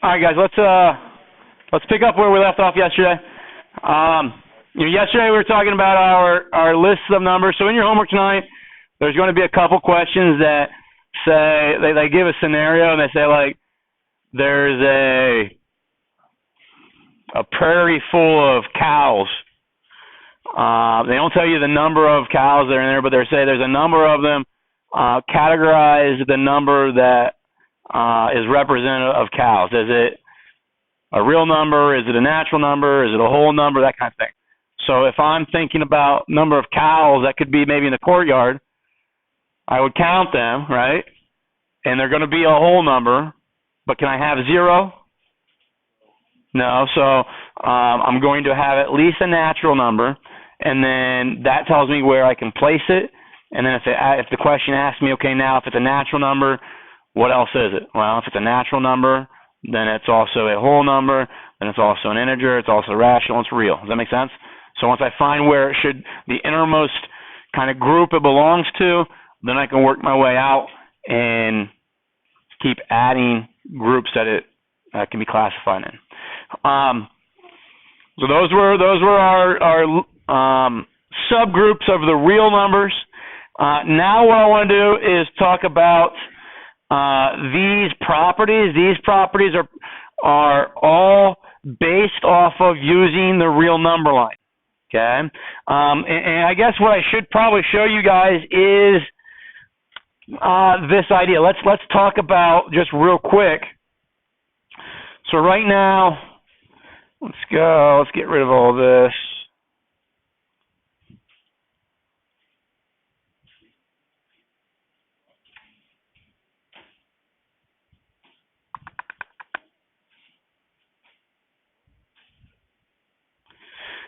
All right, guys, let's pick up where we left off yesterday. Yesterday we were talking about our lists of numbers. So in your homework tonight, there's going to be a couple questions that say they give a scenario and they say like there's a prairie full of cows. They don't tell you the number of cows that are in there, but they say there's a number of them. Categorize the number that is representative of cows. Is it a real number? Is it a natural number? Is it a whole number? That kind of thing. So if I'm thinking about number of cows, that could be maybe in the courtyard, I would count them, right? And they're going to be a whole number, but can I have zero? No. So I'm going to have at least a natural number, and then that tells me where I can place it. And then if the question asks me, okay, now if it's a natural number, what else is it? Well, if it's a natural number, then it's also a whole number, then it's also an integer, it's also rational, it's real. Does that make sense? So once I find where it should, the innermost kind of group it belongs to, then I can work my way out and keep adding groups that it can be classified in. So those were our subgroups of the real numbers. Now what I want to do is talk about these properties. These properties are all based off of using the real number line. Okay, and I guess what I should probably show you guys is this idea. Let's talk about just real quick. So right now, let's get rid of all this.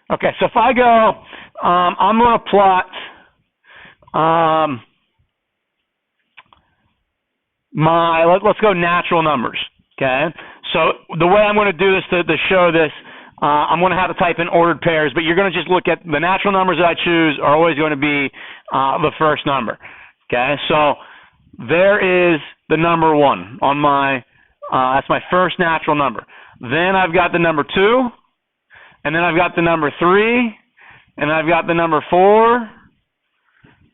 Okay, so if I go, I'm going to plot let's go natural numbers, okay? So the way I'm going to do this to show this, I'm going to have to type in ordered pairs, but you're going to just look at the natural numbers that I choose are always going to be the first number, okay? So there is the number 1 on my, that's my first natural number. Then I've got the number 2. And then I've got the number 3, and I've got the number 4,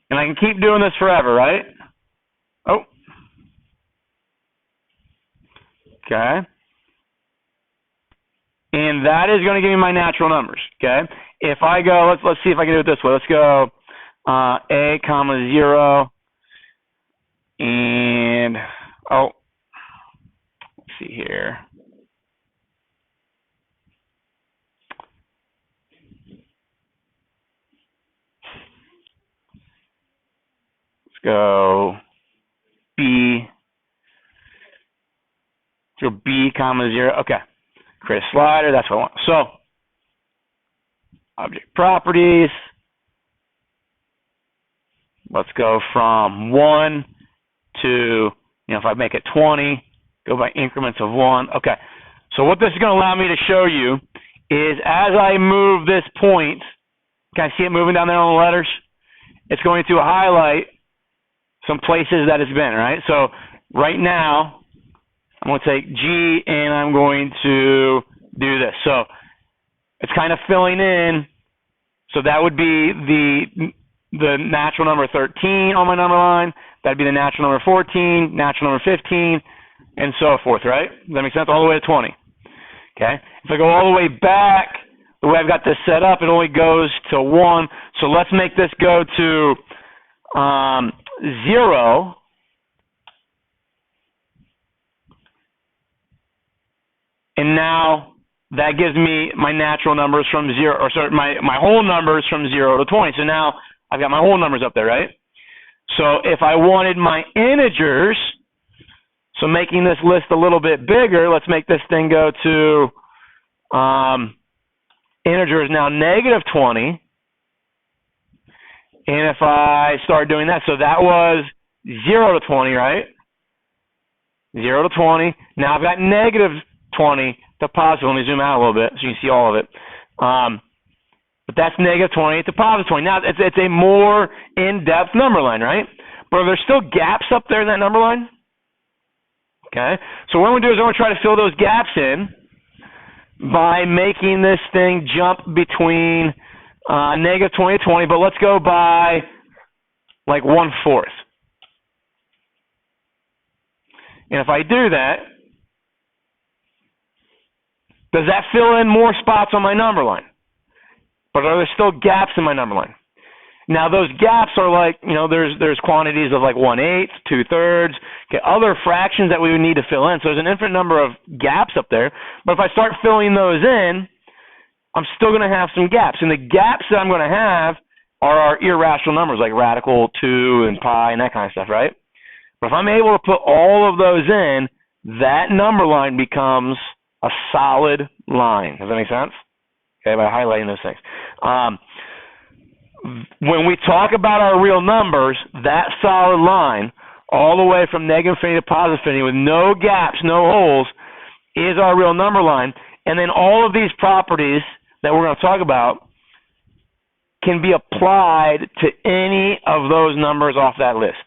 and I can keep doing this forever, right? Oh. Okay. And that is going to give me my natural numbers, okay? If I go, let's see if I can do it this way. Let's go A, comma, 0, and, let's see here. Go B, so B, comma, 0. Okay, create a slider. That's what I want. So, object properties. Let's go from 1 to, if I make it 20, go by increments of 1. Okay, so what this is going to allow me to show you is as I move this point, can I see it moving down there on the letters? It's going to highlight some places that it's been, right? So right now, I'm going to take G and I'm going to do this. So it's kind of filling in. So that would be the natural number 13 on my number line. That'd be the natural number 14, natural number 15, and so forth, right? Does that make sense? All the way to 20. Okay? If I go all the way back, the way I've got this set up, it only goes to 1. So let's make this go to 0, and now that gives me my natural numbers from 0, or sorry, my whole numbers from 0 to 20. So now I've got my whole numbers up there, right? So if I wanted my integers, so making this list a little bit bigger, let's make this thing go to integer is now negative 20. And if I start doing that, so that was 0 to 20, right? 0 to 20. Now I've got negative 20 to positive. Let me zoom out a little bit so you can see all of it. But that's negative 20 to positive 20. Now it's a more in-depth number line, right? But are there still gaps up there in that number line? Okay? So what I'm going to do is I'm going to try to fill those gaps in by making this thing jump between negative 20 to 20, but let's go by like 1/4. And if I do that, does that fill in more spots on my number line? But are there still gaps in my number line? Now those gaps are like, there's quantities of like 1/8, 2/3, okay, other fractions that we would need to fill in. So there's an infinite number of gaps up there. But if I start filling those in, I'm still going to have some gaps. And the gaps that I'm going to have are our irrational numbers like radical, 2, and pi, and that kind of stuff, right? But if I'm able to put all of those in, that number line becomes a solid line. Does that make sense? Okay, by highlighting those things. When we talk about our real numbers, that solid line, all the way from negative infinity to positive infinity with no gaps, no holes, is our real number line. And then all of these properties that we're going to talk about can be applied to any of those numbers off that list.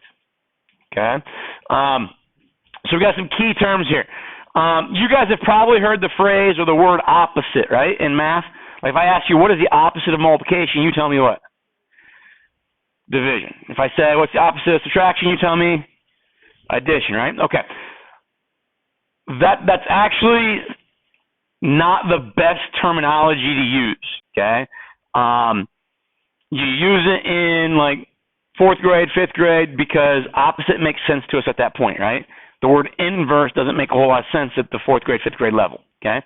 Okay? So we've got some key terms here. You guys have probably heard the phrase or the word opposite, right, in math? Like if I ask you, what is the opposite of multiplication, you tell me what? Division. If I say, what's the opposite of subtraction, you tell me addition, right? Okay. That's actually not the best terminology to use, okay? You use it in like 4th grade, 5th grade because opposite makes sense to us at that point, right? The word inverse doesn't make a whole lot of sense at the 4th grade, 5th grade level, okay?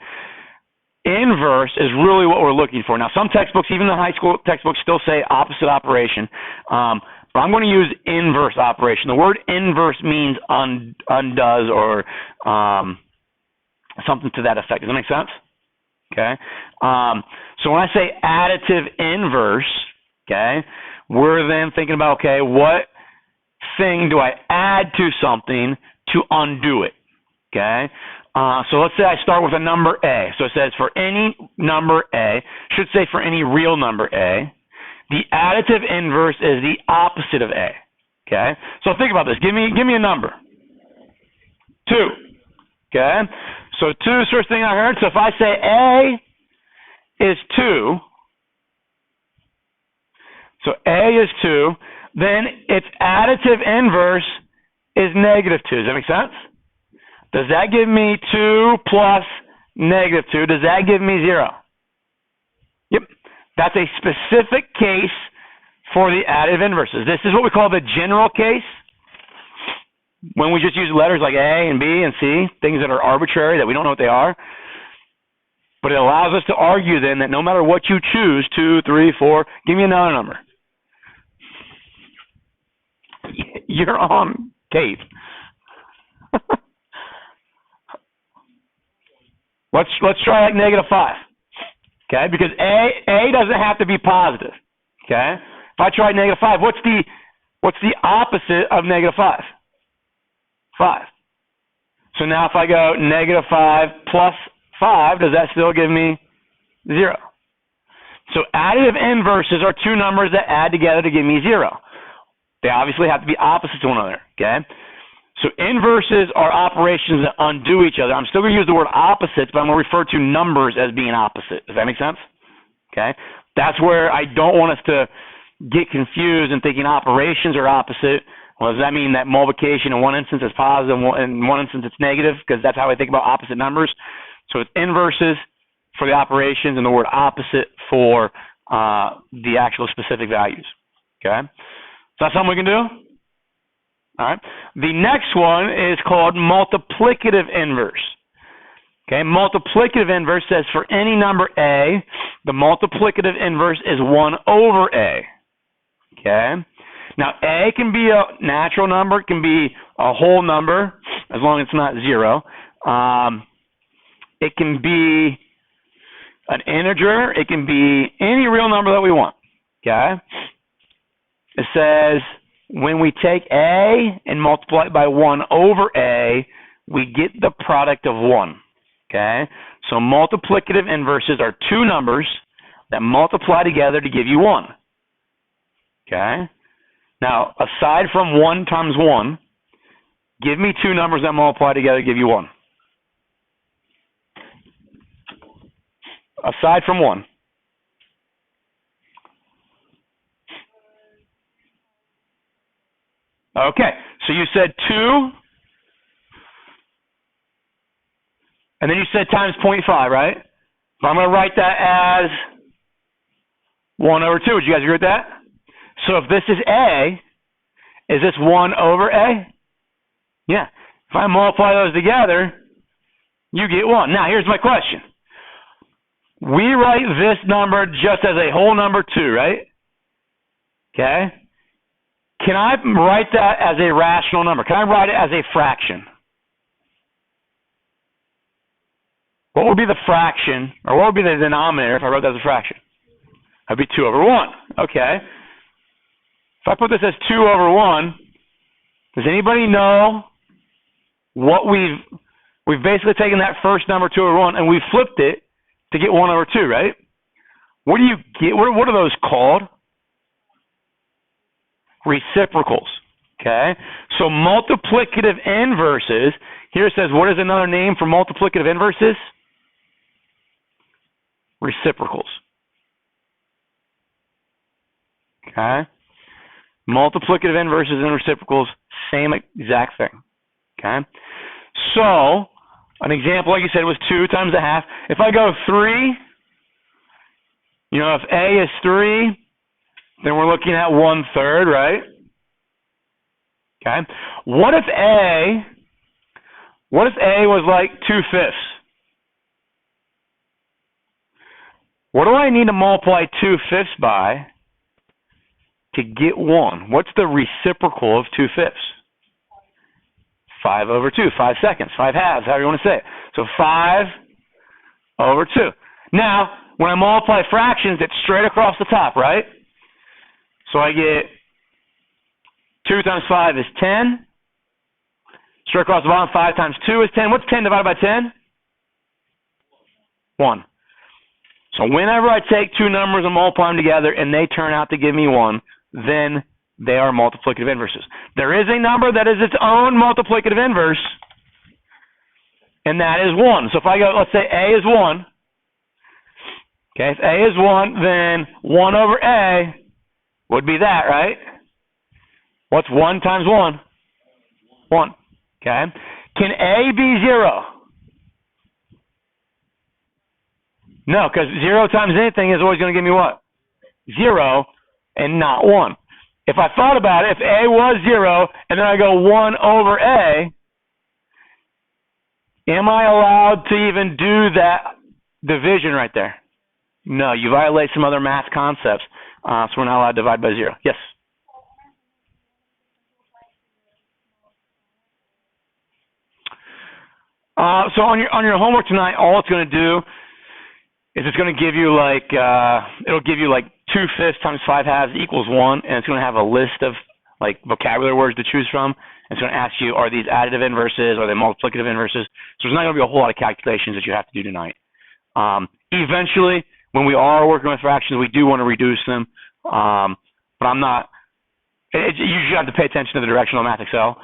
Inverse is really what we're looking for. Now, some textbooks, even the high school textbooks, still say opposite operation, but I'm going to use inverse operation. The word inverse means undoes or something to that effect. Does that make sense? Okay. So when I say additive inverse, okay, we're then thinking about, okay, what thing do I add to something to undo it? Okay. So let's say I start with a number A. So it says for any number A, should say for any real number A, the additive inverse is the opposite of A. Okay? So think about this. Give me a number. 2. Okay? So 2 is the first thing I heard. So if I say A is 2, so A is 2, then its additive inverse is negative 2. Does that make sense? Does that give me 2 plus negative 2? Does that give me 0? Yep. That's a specific case for the additive inverses. This is what we call the general case, when we just use letters like A and B and C, things that are arbitrary, that we don't know what they are. But it allows us to argue then that no matter what you choose, 2, 3, 4, give me another number. You're on tape. Let's try like negative 5. Okay, because A doesn't have to be positive. Okay? If I try negative 5, what's the opposite of negative 5? 5. So now if I go negative 5 plus 5, does that still give me 0? So additive inverses are two numbers that add together to give me 0. They obviously have to be opposite to one another. Okay? So inverses are operations that undo each other. I'm still going to use the word opposites, but I'm going to refer to numbers as being opposite. Does that make sense? Okay? That's where I don't want us to get confused in thinking operations are opposite. Well, does that mean that multiplication in one instance is positive and in one instance it's negative? Because that's how I think about opposite numbers. So it's inverses for the operations and the word opposite for the actual specific values. Okay? So that's something we can do? All right. The next one is called multiplicative inverse. Okay, multiplicative inverse says for any number A, the multiplicative inverse is 1 over A. Okay. Now, A can be a natural number, it can be a whole number, as long as it's not 0. It can be an integer, it can be any real number that we want. Okay. It says when we take A and multiply it by 1 over A, we get the product of 1. Okay? So multiplicative inverses are two numbers that multiply together to give you 1. Okay? Now, aside from 1 times 1, Give me two numbers that multiply together to give you 1. Aside from 1. Okay, so you said 2, and then you said times 0.5, right? So I'm going to write that as 1 over 2. Would you guys agree with that? So if this is A, is this 1 over A? Yeah. If I multiply those together, you get 1. Now, here's my question. We write this number just as a whole number 2, right? Okay. Can I write that as a rational number? Can I write it as a fraction? What would be the fraction, or what would be the denominator if I wrote that as a fraction? That would be 2 over 1. Okay. If I put this as 2 over 1, does anybody know what we've basically taken that first number 2 over 1 and we've flipped it to get 1 over 2, right? What do you get? What are those called? Reciprocals. Okay. So multiplicative inverses, here it says, what is another name for multiplicative inverses? Reciprocals. Okay. Multiplicative inverses and reciprocals, same exact thing. Okay. So, an example, like you said, was 2 times a half. If I go 3, if A is 3, then we're looking at 1/3, right? Okay. What if A was like 2/5? What do I need to multiply 2/5 by to get 1? What's the reciprocal of 2/5? 5 over 2, 5 seconds, 5 halves, however you want to say it. So 5 over 2. Now, when I multiply fractions, it's straight across the top, right? So I get 2 times 5 is 10. Straight across the bottom, 5 times 2 is 10. What's 10 divided by 10? 1. So whenever I take two numbers and multiply them together and they turn out to give me 1, then they are multiplicative inverses. There is a number that is its own multiplicative inverse, and that is 1. So if I go, let's say A is 1. Okay, if A is 1, then 1 over A would be that, right? What's 1 times 1? 1. Okay. Can A be 0? No, because 0 times anything is always going to give me what? 0 and not 1. If I thought about it, if A was 0 and then I go 1 over A, am I allowed to even do that division right there? No, you violate some other math concepts, so we're not allowed to divide by 0. Yes? So on your homework tonight, all it's going to do is it's going to give you it'll give you 2/5 times 5 halves equals 1, and it's going to have a list of vocabulary words to choose from. And it's going to ask you, are these additive inverses? Are they multiplicative inverses? So there's not going to be a whole lot of calculations that you have to do tonight. Eventually, when we are working with fractions, we do want to reduce them, but I'm not. You should have to pay attention to the directional math Excel.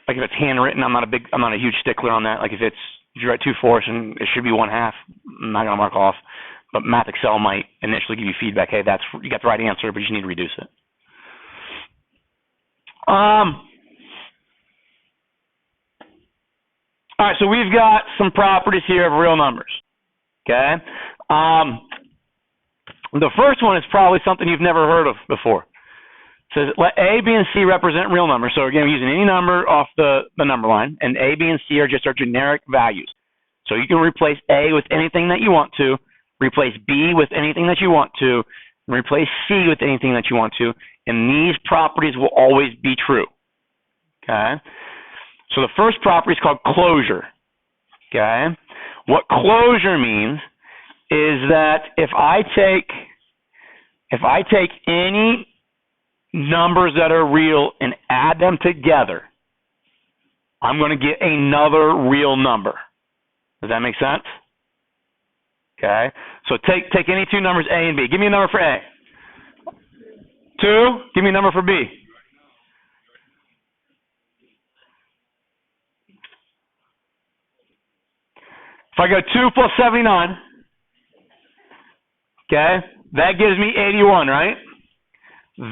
If it's handwritten, I'm not a huge stickler on that. If you write 2/4 and it should be 1/2, I'm not going to mark off. But Math Excel might initially give you feedback. Hey, you got the right answer, but you just need to reduce it. All right, so we've got some properties here of real numbers. Okay. The first one is probably something you've never heard of before. It says let A, B, and C represent real numbers. So again, we're using any number off the number line, and A, B, and C are just our generic values. So you can replace A with anything that you want to, replace B with anything that you want to, and replace C with anything that you want to, and these properties will always be true. Okay? So the first property is called closure. Okay? What closure means is that if I take any numbers that are real and add them together, I'm going to get another real number. Does that make sense? Okay. So take any two numbers, A and B. Give me a number for A. 2. Give me a number for B. If I go 2 plus 79, okay, that gives me 81, right?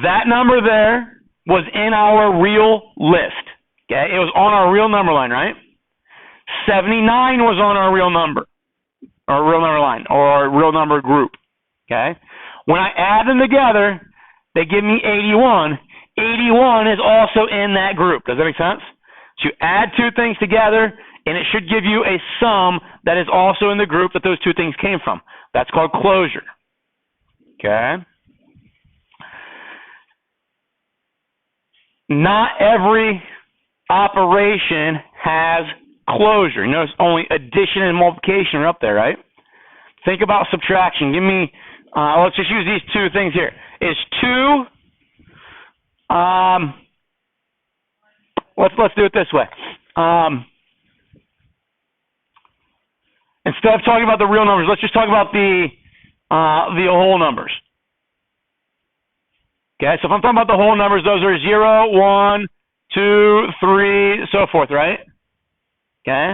That number there was in our real list. Okay, it was on our real number line, right? 79 was on our real number, or real number line, or our real number group. Okay, when I add them together, they give me 81. 81 is also in that group. Does that make sense? So you add two things together, and it should give you a sum that is also in the group that those two things came from. That's called closure. Okay. Not every operation has closure. You notice only addition and multiplication are up there, right? Think about subtraction. Give me, let's just use these two things here. Is 2, let's do it this way. Instead of talking about the real numbers, let's just talk about the whole numbers. Okay, so if I'm talking about the whole numbers, those are 0, 1, 2, 3, so forth, right? Okay.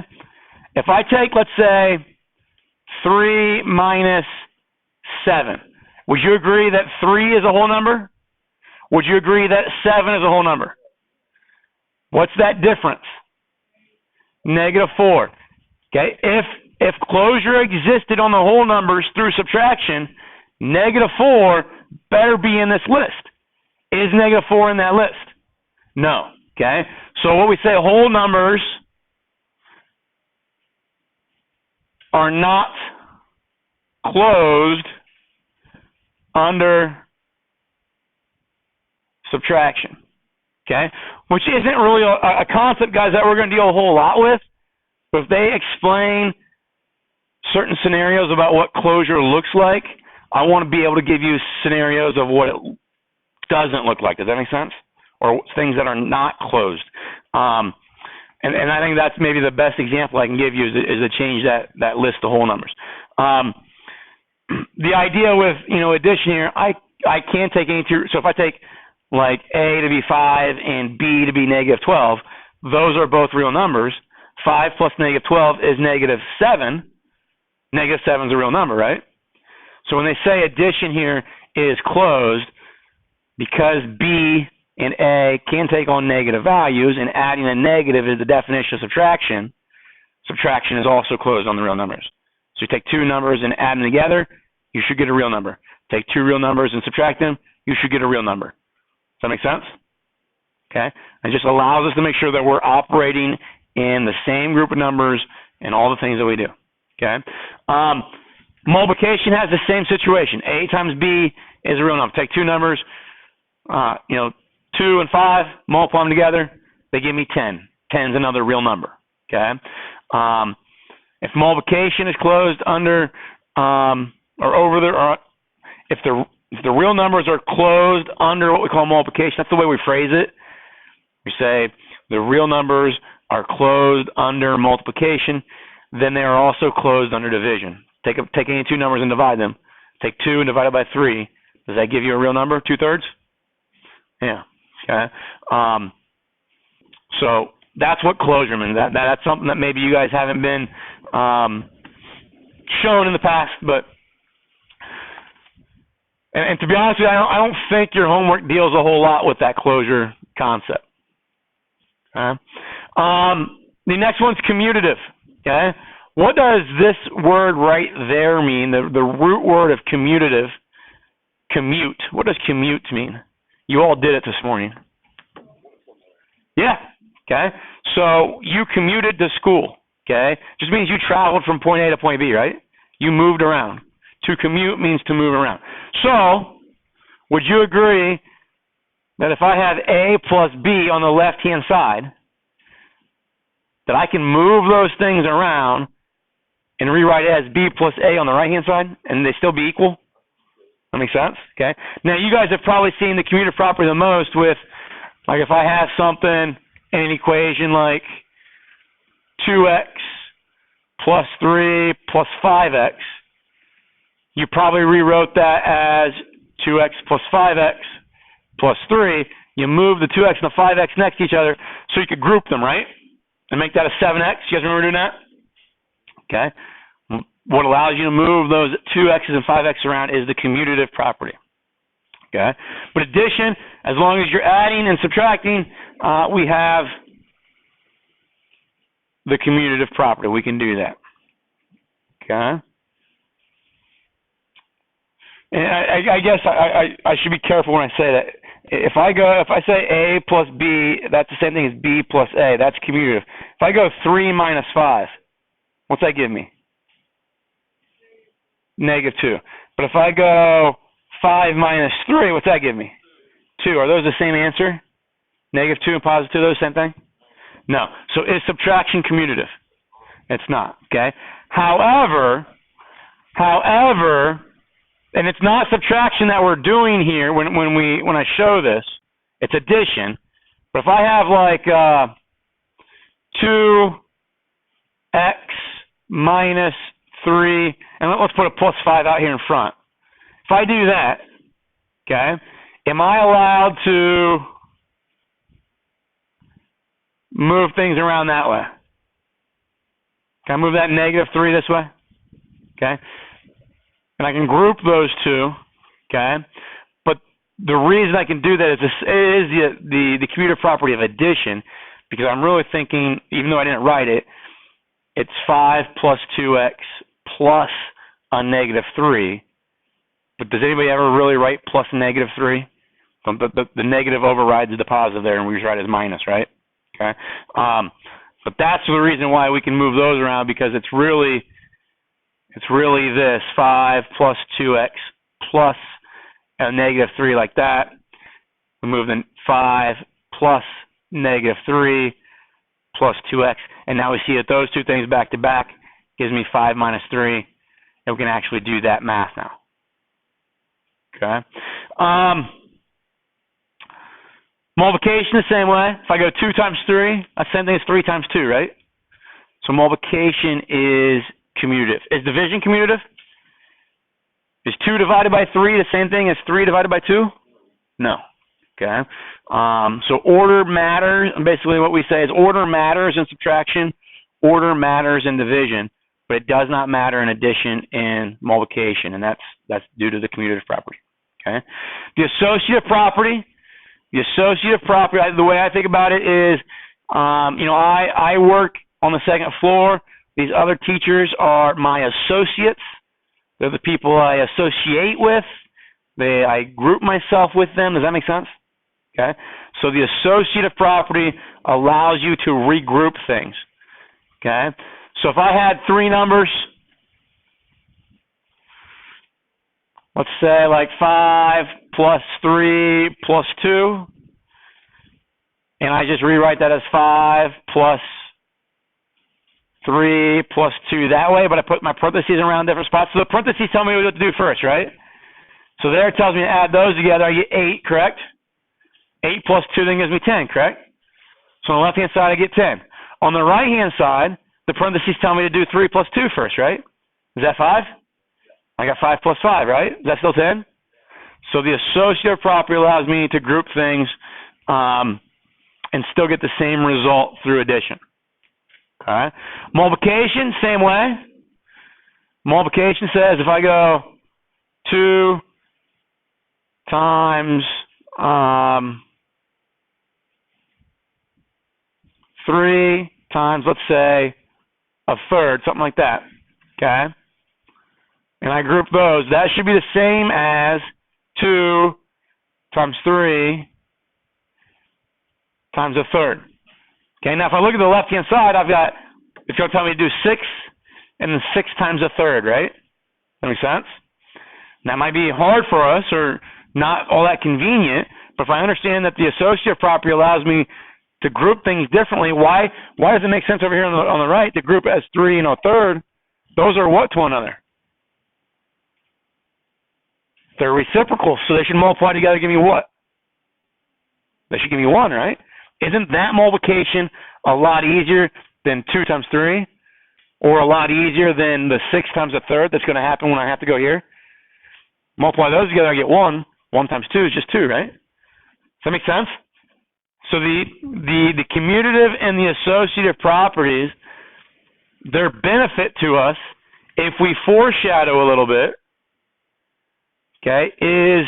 If I take, let's say, 3 minus 7, would you agree that 3 is a whole number? Would you agree that 7 is a whole number? What's that difference? -4. Okay, if closure existed on the whole numbers through subtraction, -4 better be in this list. Is -4 in that list? No. Okay, so what we say, whole numbers are not closed under subtraction. Okay, which isn't really a concept, guys, that we're going to deal a whole lot with. But if they explain certain scenarios about what closure looks like, I want to be able to give you scenarios of what it doesn't look like. Does that make sense? Or things that are not closed. And I think that's maybe the best example I can give you is to change that list of whole numbers. The idea with addition here, I can't take any two. So if I take like A to be 5 and B to be -12, those are both real numbers. 5 plus -12 is -7. -7 is a real number, right? So when they say addition here is closed, because B and A can take on negative values, and adding a negative is the definition of subtraction, subtraction is also closed on the real numbers. So you take two numbers and add them together, you should get a real number. Take two real numbers and subtract them, you should get a real number. Does that make sense? Okay? It just allows us to make sure that we're operating in the same group of numbers and all the things that we do. Okay? Multiplication has the same situation. A times B is a real number. Take two numbers, 2 and 5, multiply them together, they give me 10. 10 is another real number. Okay? If multiplication is closed under if the real numbers are closed under what we call multiplication, that's the way we phrase it. We say the real numbers are closed under multiplication, then they are also closed under division. Take any two numbers and divide them. Take 2 and divide it by 3. Does that give you a real number? 2/3? Yeah. Okay. So that's what closure means. That's something that maybe you guys haven't been shown in the past, but and to be honest with you, I don't think your homework deals a whole lot with that closure concept. Okay. The next one's commutative. Okay. What does this word right there mean? The root word of commutative, commute. What does commute mean? You all did it this morning. Yeah. Okay. So you commuted to school. Okay. Just means you traveled from point A to point B, right? You moved around. To commute means to move around. So, would you agree that if I have A plus B on the left-hand side, that I can move those things around and rewrite it as B plus A on the right-hand side, and they still be equal? That makes sense? Okay. Now, you guys have probably seen the commutative property the most with, like, if I have something in an equation like 2x plus 3 plus 5x, you probably rewrote that as 2x plus 5x plus 3. You move the 2x and the 5x next to each other so you could group them, right? And make that a 7x. You guys remember doing that? Okay. what allows you to move those 2x's and 5x around is the commutative property. Okay? But addition, as long as you're adding and subtracting, we have the commutative property. We can do that. Okay? And I guess I should be careful when I say that. If I say A plus B, that's the same thing as B plus A. That's commutative. If I go 3 minus 5, what's that give me? -2. But if I go 5 minus 3, what's that give me? 2. Are those the same answer? -2 and +2, those same thing? No. So is subtraction commutative? It's not. Okay. However, and it's not subtraction that we're doing here when I show this. It's addition. But if I have like 2x minus 3, and let's put a +5 out here in front. If I do that, okay, am I allowed to move things around that way? Can I move that -3 this way? Okay. And I can group those two, okay? But the reason I can do that is the commutative property of addition, because I'm really thinking, even though I didn't write it, it's 5 plus 2x plus a -3. But does anybody ever really write plus -3? The negative overrides the positive there, and we just write it as minus, right? Okay. But that's the reason why we can move those around, because it's really this 5 plus 2x plus a -3 like that. We move then 5 plus -3 plus 2x, and now we see that those two things back to back gives me 5 minus 3, and we can actually do that math now. Okay. Multiplication the same way. If I go 2 times 3, that's the same thing as 3 times 2, right? So multiplication is commutative. Is division commutative? Is 2 divided by 3 the same thing as 3 divided by 2? No. Okay. So order matters. Basically what we say is order matters in subtraction, order matters in division, but it does not matter in addition and multiplication, and that's due to the commutative property. Okay. The associative property, the way I think about it is, I work on the second floor. These other teachers are my associates. They're the people I associate with. I group myself with them. Does that make sense? Okay. So the associative property allows you to regroup things. Okay. So if I had 3 numbers, let's say like 5 plus 3 plus 2, and I just rewrite that as 5 plus 3 plus 2 that way, but I put my parentheses around different spots. So the parentheses tell me what to do first, right? So there it tells me to add those together. I get 8, correct? 8 plus 2 then gives me 10, correct? So on the left-hand side, I get 10. On the right-hand side, the parentheses tell me to do 3 plus 2 first, right? Is that 5? I got 5 plus 5, right? Is that still 10? So the associative property allows me to group things and still get the same result through addition. Okay. Multiplication, same way. Multiplication says if I go 2 times 3 times, let's say, a third, something like that. Okay. And I group those. That should be the same as 2 times 3 times a third. Okay, now if I look at the left-hand side, I've got, it's going to tell me to do 6 and then 6 times a third, right? That makes sense? That might be hard for us or not all that convenient, but if I understand that the associative property allows me to group things differently, why does it make sense over here on the right to group as 3 and a third? Those are what to one another? They're reciprocal, so they should multiply together to give me what? They should give me 1, right? Isn't that multiplication a lot easier than 2 times 3? Or a lot easier than the 6 times a third that's going to happen when I have to go here? Multiply those together, I get 1. 1 times 2 is just 2, right? Does that make sense? So the commutative and the associative properties, their benefit to us if we foreshadow a little bit, okay, is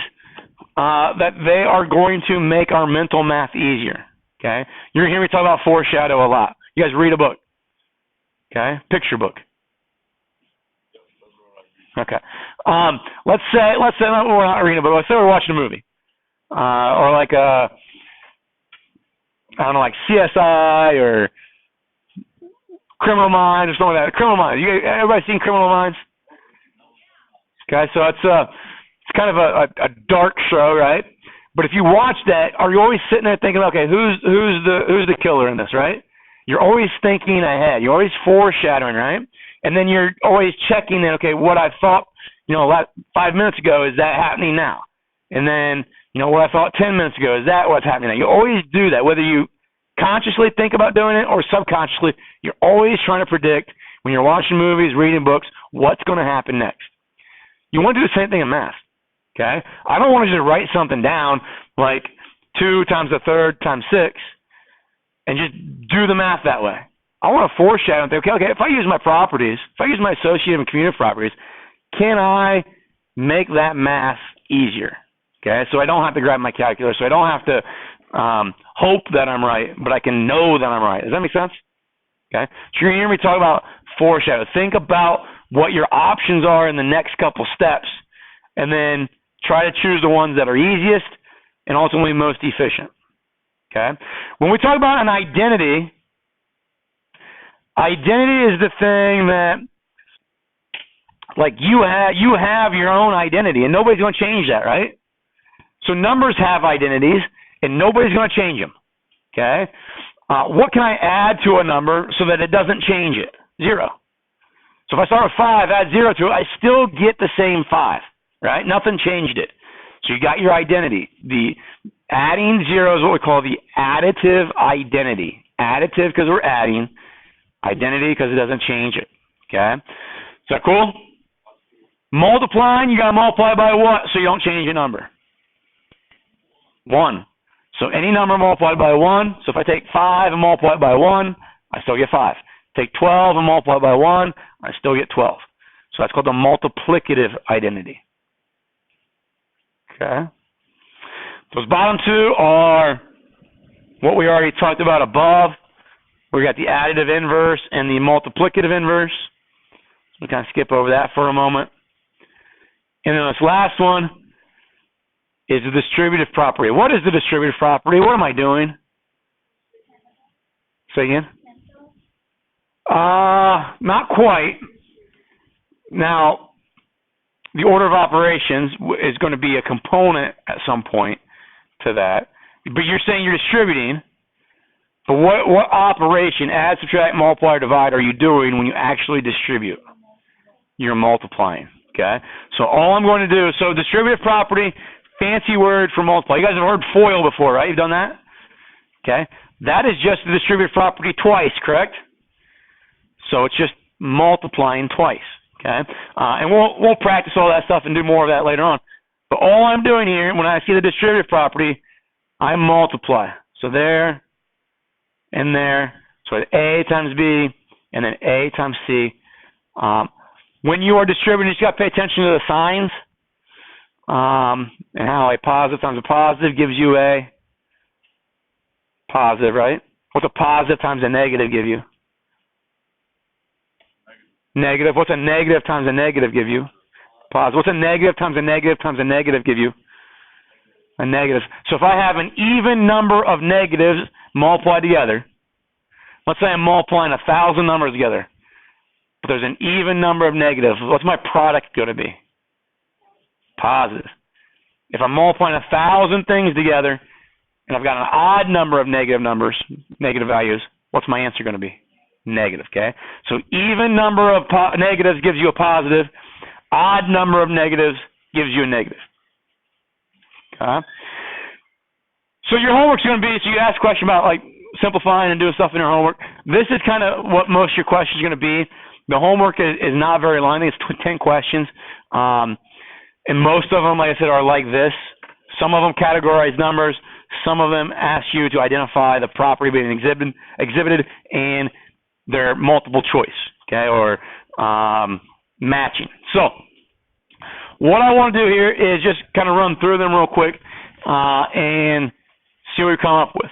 that they are going to make our mental math easier. Okay, you're going to hear me talk about foreshadow a lot. You guys read a book, okay, picture book. Okay, let's say we're not reading a book. Let's say we're watching a movie, or like I don't know, like CSI or Criminal Minds or something like that. Criminal Minds. Everybody seen Criminal Minds? Okay, so it's kind of a dark show, right? But if you watch that, are you always sitting there thinking, okay, who's the killer in this, right? You're always thinking ahead. You're always foreshadowing, right? And then you're always checking that, okay, what I thought, 5 minutes ago, is that happening now? And then, what I thought 10 minutes ago, is that what's happening now? You always do that, whether you consciously think about doing it or subconsciously. You're always trying to predict, when you're watching movies, reading books, what's going to happen next. You want to do the same thing in math, okay? I don't want to just write something down like 2 times a third times 6 and just do the math that way. I want to foreshadow and think, okay, if I use my properties, if I use my associative and commutative properties, can I make that math easier? Okay, so I don't have to grab my calculator, so I don't have to hope that I'm right, but I can know that I'm right. Does that make sense? Okay, so you're going to hear me talk about foreshadow. Think about what your options are in the next couple steps, and then try to choose the ones that are easiest and ultimately most efficient. Okay, when we talk about an identity, identity is the thing that, like, you have your own identity, and nobody's going to change that, right? So numbers have identities, and nobody's going to change them. Okay, what can I add to a number so that it doesn't change it? 0. So if I start with 5, add 0 to it, I still get the same 5, right? Nothing changed it. So you got your identity. The adding 0 is what we call the additive identity. Additive because we're adding, identity because it doesn't change it. Okay, is that cool? Multiplying, you got to multiply by what so you don't change your number? 1. So any number multiplied by 1. So if I take 5 and multiply it by 1, I still get 5. Take 12 and multiply it by 1, I still get 12. So that's called the multiplicative identity. Okay. Those bottom 2 are what we already talked about above. We got the additive inverse and the multiplicative inverse. So we kind of skip over that for a moment. And then this last one is the distributive property. What is the distributive property? What am I doing? Say again? Not quite. Now, the order of operations is going to be a component at some point to that. But you're saying you're distributing. But what operation, add, subtract, multiply, or divide, are you doing when you actually distribute? You're multiplying. Okay? So all I'm going to do, so distributive property, fancy word for multiply. You guys have heard FOIL before, right? You've done that? Okay. That is just the distributive property twice, correct? So it's just multiplying twice. Okay. And we'll practice all that stuff and do more of that later on. But all I'm doing here, when I see the distributive property, I multiply. So there and there. So A times B and then A times C. When you are distributing, you just got to pay attention to the signs. And how a positive times a positive gives you a positive, right? What's a positive times a negative give you? Negative. What's a negative times a negative give you? Positive. What's a negative times a negative times a negative give you? A negative. So if I have an even number of negatives multiplied together, let's say I'm multiplying 1,000 numbers together, but there's an even number of negatives, what's my product going to be? Positive. If I'm multiplying 1,000 things together and I've got an odd number of negative numbers, negative values, what's my answer going to be? Negative, okay? So even number of negatives gives you a positive. Odd number of negatives gives you a negative. Okay? So your homework's going to be, so you ask a question about like simplifying and doing stuff in your homework. This is kind of what most of your questions are going to be. The homework is not very long. I think it's 10 questions. And most of them, like I said, are like this. Some of them categorize numbers. Some of them ask you to identify the property being exhibited and their multiple choice, okay? Or matching. So what I want to do here is just kind of run through them real quick and see what we come up with.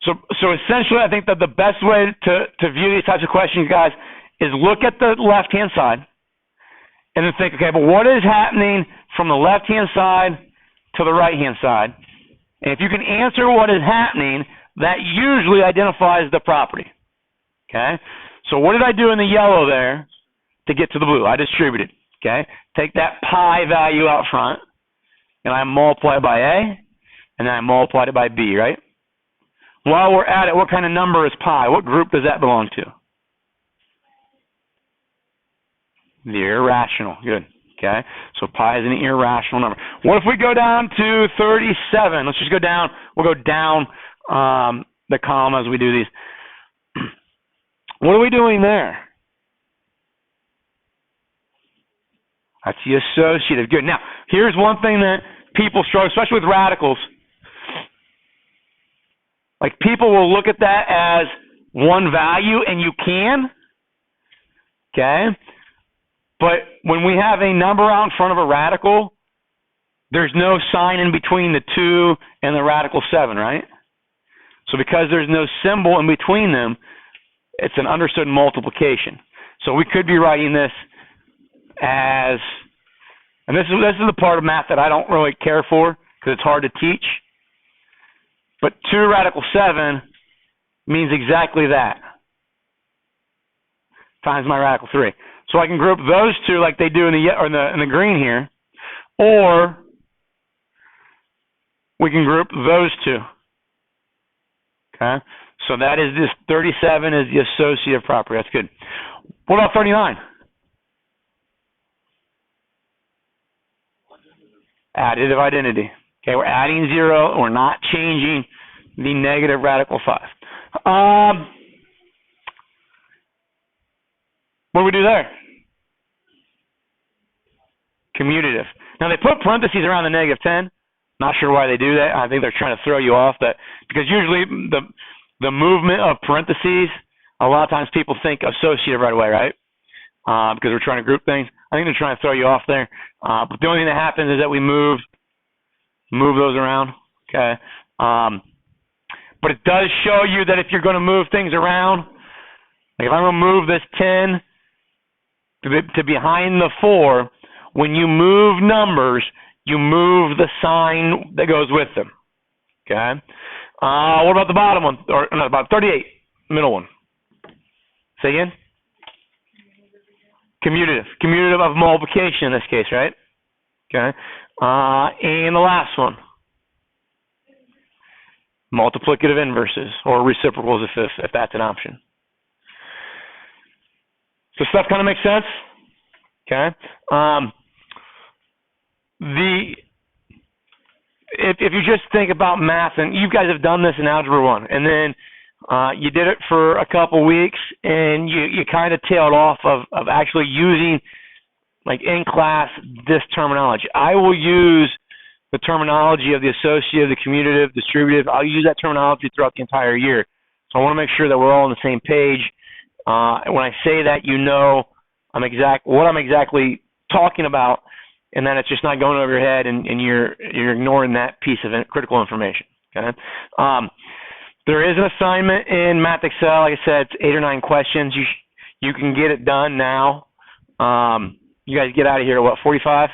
So essentially, I think that the best way to view these types of questions, guys, is look at the left-hand side and then think, okay, but what is happening from the left-hand side to the right-hand side? And if you can answer what is happening, that usually identifies the property. Okay? So what did I do in the yellow there to get to the blue? I distributed. Okay? Take that pi value out front, and I multiply it by A, and then I multiplied it by B, right? While we're at it, what kind of number is pi? What group does that belong to? The irrational. Good. Okay? So pi is an irrational number. What if we go down to 37? Let's just go down. We'll go down the column as we do these. What are we doing there? That's the associative. Good. Now, here's one thing that people struggle, especially with radicals. Like, people will look at that as one value, and you can. Okay? But when we have a number out in front of a radical, there's no sign in between the 2 and the radical 7, right? So because there's no symbol in between them, it's an understood multiplication. So we could be writing this as, and this is the part of math that I don't really care for because it's hard to teach. But 2 radical 7 means exactly that, times my radical 3. So I can group those two like they do in the green here, or we can group those two. Okay? So that is this 37 is the associative property. That's good. What about 39? Additive identity. Okay, we're adding 0. We're not changing the negative radical 5. What do we do there? Commutative. Now, they put parentheses around the negative 10. Not sure why they do that. I think they're trying to throw you off. Because usually the movement of parentheses, a lot of times people think associative right away, right? Because we're trying to group things. I think they're trying to throw you off there. But the only thing that happens is that we move those around. Okay. But it does show you that if you're going to move things around, like if I'm going to move this 10 to behind the 4, when you move numbers, you move the sign that goes with them. Okay? What about the bottom one? Or no, about 38, middle one. Say again? Commutative. Commutative of multiplication in this case, right? Okay? And the last one. Multiplicative inverses or reciprocals if that's an option. So stuff kind of makes sense? Okay? If you just think about math, and you guys have done this in Algebra 1, and then you did it for a couple weeks, and you kind of tailed off of actually using, like in class, this terminology. I will use the terminology of the associative, the commutative, distributive. I'll use that terminology throughout the entire year. So I want to make sure that we're all on the same page. And when I say that, you know what I'm exactly talking about, and then it's just not going over your head, and you're ignoring that piece of critical information. Okay. There is an assignment in Math Excel. Like I said, it's 8 or 9 questions. You can get it done now. You guys get out of here at what, 45?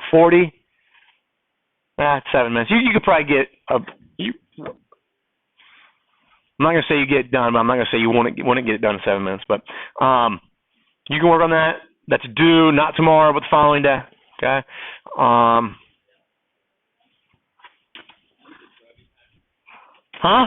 40? That's 7 minutes. You could probably get I'm not going to say you get it done, but I'm not going to say you wouldn't get it done in 7 minutes. But you can work on that. That's due not tomorrow, but the following day. Okay. Huh?